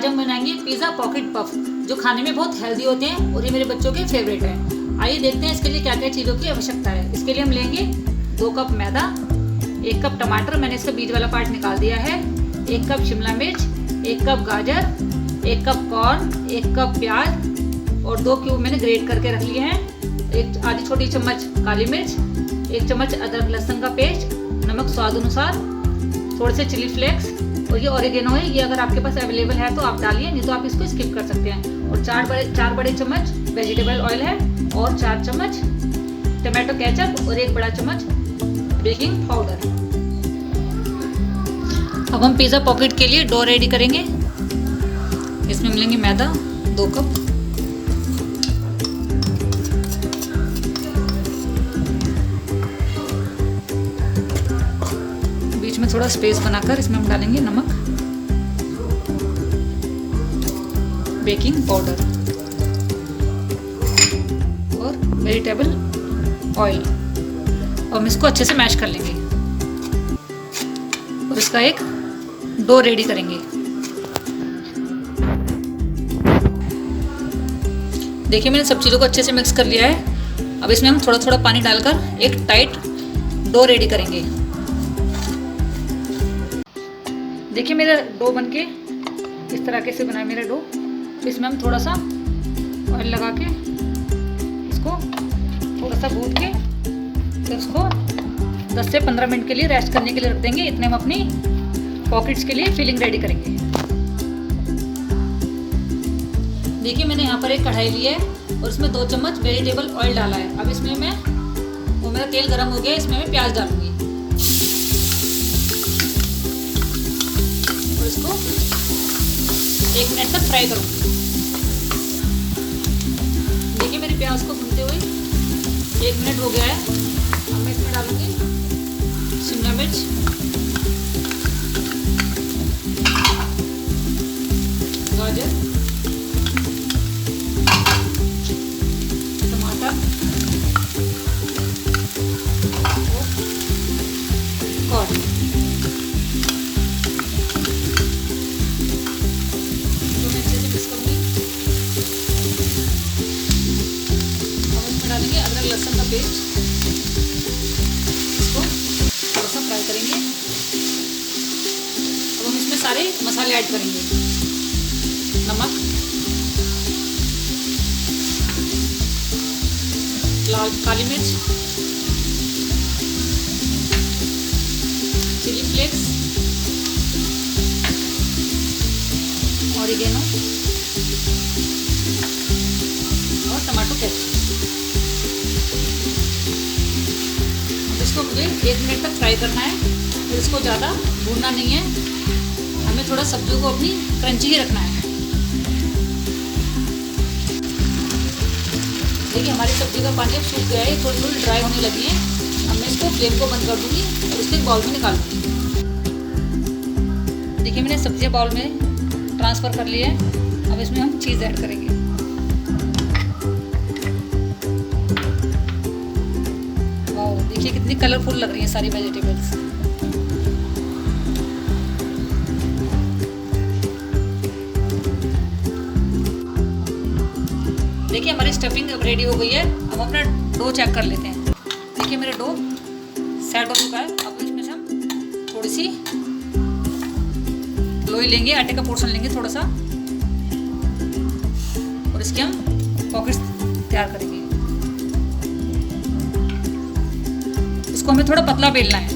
हम बनाएंगे pizza pocket puff, जो खाने में बहुत हेल्दी होते हैं और ये मेरे बच्चों के फेवरेट हैं। आइए देखते हैं इसके लिए क्या क्या चीज़ों की आवश्यकता है। इसके लिए हम लेंगे 2 कप मैदा, 1 कप टमाटर, मैंने इसका बीज वाला पार्ट निकाल दिया है, 1 कप शिमला मिर्च, 1 कप गाजर, 1 कप कॉर्न, 1 कप प्याज और 2 क्यूब मैंने ग्रेट करके रख लिए हैं, 1 आधी छोटी चम्मच काली मिर्च, 1 चम्मच अदरक लहसुन का पेस्ट, नमक स्वाद अनुसार, थोड़े से चिली फ्लेक्स और ये ऑरिगेनो है, ये अगर आपके पास अवेलेबल है तो आप डालिए, नहीं तो आप इसको स्किप कर सकते हैं। और 4 बड़े चम्मच वेजिटेबल ऑयल है और 4 चम्मच टमाटो केचप और 1 बड़ा चम्मच बेकिंग पाउडर। अब हम पिज़्ज़ा पॉकेट के लिए डो रेडी करेंगे। इसमें मिलेंगे मैदा 2 कप, बीच में थोड़ा स्पेस बनाकर इसमें हम डालेंगे नमक, बेकिंग पाउडर और वेजिटेबल ऑयल, और हम इसको अच्छे से मैश कर लेंगे और इसका एक डो रेडी करेंगे। देखिए मैंने सब चीज़ों को अच्छे से मिक्स कर लिया है। अब इसमें हम थोड़ा थोड़ा पानी डालकर एक टाइट डो रेडी करेंगे। देखिए मेरा डो बनके इस तरह से बना है मेरा डो। इसमें हम थोड़ा सा ऑयल लगा के इसको थोड़ा सा गूंथ के फिर इसको 10 से 15 मिनट के लिए रेस्ट करने के लिए रख देंगे। इतने हम अपनी पॉकेट्स के लिए फिलिंग रेडी करेंगे। देखिए मैंने यहाँ पर एक कढ़ाई ली है और इसमें 2 चम्मच वेजिटेबल ऑयल डाला है। अब इसमें मेरा तेल गर्म हो गया, इसमें मैं प्याज डालूंगी और इसको 1 मिनट तक फ्राई करूंगी। देखिए मेरी प्याज को भूनते हुए 1 मिनट हो गया है। अब मैं इसमें डालूंगी शिमला मिर्च, गाजर, टमाटर और कॉर्न। तो मैं अच्छे से मिक्स करूंगी। अब इसमें डालेंगे अदरक लहसुन का पेस्ट, इसको थोड़ा सा फ्राई करेंगे। अब हम इसमें सारे मसाले ऐड करेंगे, नमक, लाल काली मिर्च, चिली फ्लेक्स, ऑरिगेनो और टमाटो केचप। इसको मुझे 1 मिनट तक फ्राई करना है और इसको ज़्यादा भूनना नहीं है, हमें थोड़ा सब्जियों को अपनी क्रंची ही रखना है। देखिए हमारी सब्जी का पानी अब सूख गया है, थोड़ी थोड़ी ड्राई होने लगी है। अब मैं इसको फ्लेम को बंद कर दूंगी और इसको एक बाउल में निकाल दूंगी। देखिए मैंने सब्जियां बाउल में ट्रांसफ़र कर ली है। अब इसमें हम चीज़ ऐड करेंगे। वाह देखिए कितनी कलरफुल लग रही है सारी वेजिटेबल्स। देखिए हमारी स्टफिंग अब रेडी हो गई है। अब अपना डो चेक कर लेते हैं। देखिए मेरा डो सेट हो चुका है। अब इसमें से हम थोड़ी सी लोई लेंगे, आटे का पोर्शन लेंगे थोड़ा सा और इसके हम पॉकेट्स तैयार करेंगे। इसको हमें थोड़ा पतला बेलना है।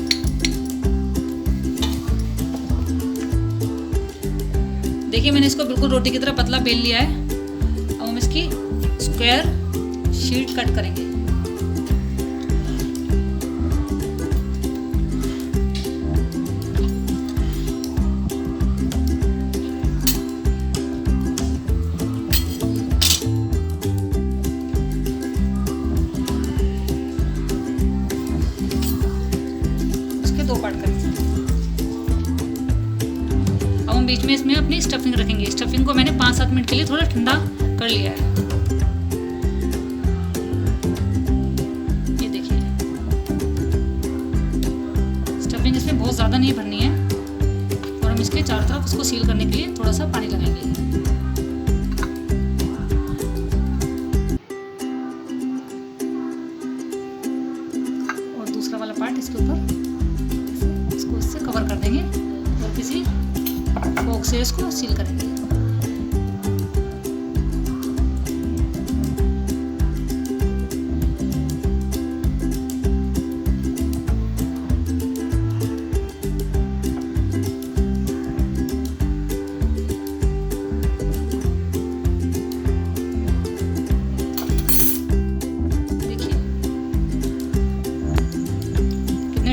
देखिए मैंने इसको बिल्कुल रोटी की तरह पतला बेल लिया है। अब हम इसकी स्क्वायर शीट कट करेंगे। इसके 2 पार्ट करेंगे। अब हम बीच में इसमें अपनी स्टफिंग रखेंगे। स्टफिंग को मैंने 5-7 मिनट के लिए थोड़ा ठंडा कर लिया है। ये देखिए स्टफिंग इसमें बहुत ज़्यादा नहीं भरनी है और हम इसके चारों तरफ उसको इसको सील करने के लिए थोड़ा सा पानी लगाएंगे। और दूसरा वाला पार्ट इसके ऊपर इसको इससे कवर कर देंगे और किसी फोक से इसको सील करेंगे।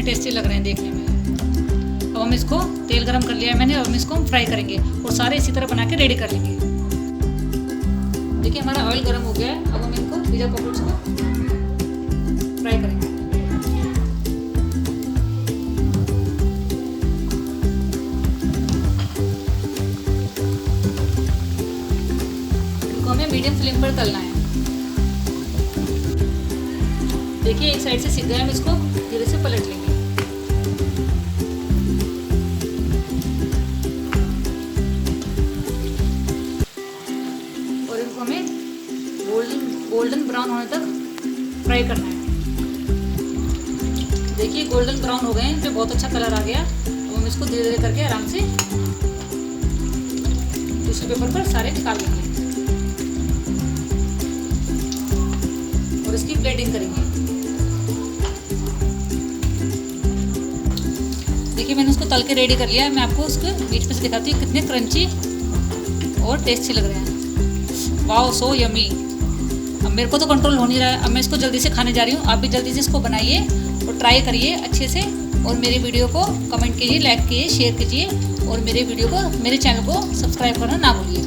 टेस्टी लग रहे हैं देखने में। अब हम इसको तेल गरम कर लिया है मैंने, अब हम इसको फ्राई करेंगे और सारे इसी तरह बना के रेडी कर लेंगे। देखिए हमारा ऑयल गरम हो गया है। अब हम इनको पिज़्ज़ा पॉकेट्स को फ्राई करेंगे। इनको हमें मीडियम फ्लेम पर तलना है। देखिए एक साइड से सिक गया, हम इसको धीरे से पलट लेंगे। और इनको हमें गोल्डन ब्राउन होने तक फ्राई करना है। देखिए गोल्डन ब्राउन हो गए हैं, इनपे बहुत अच्छा कलर आ गया। अब हम इसको धीरे धीरे करके आराम से टिश्यू पेपर पर सारे निकाल लेंगे और इसकी प्लेटिंग करेंगे। देखिए मैंने उसको तल के रेडी कर लिया है। मैं आपको उसके बीच में से दिखाती हूँ कितने क्रंची और टेस्टी लग रहे हैं। Wow so yummy. अब मेरे को तो कंट्रोल हो नहीं रहा है, अब मैं इसको जल्दी से खाने जा रही हूँ। आप भी जल्दी से इसको बनाइए और ट्राई करिए अच्छे से। और मेरे वीडियो को कमेंट कीजिए, लाइक कीजिए, शेयर कीजिए और मेरे वीडियो को, मेरे चैनल को सब्सक्राइब करना ना भूलिए।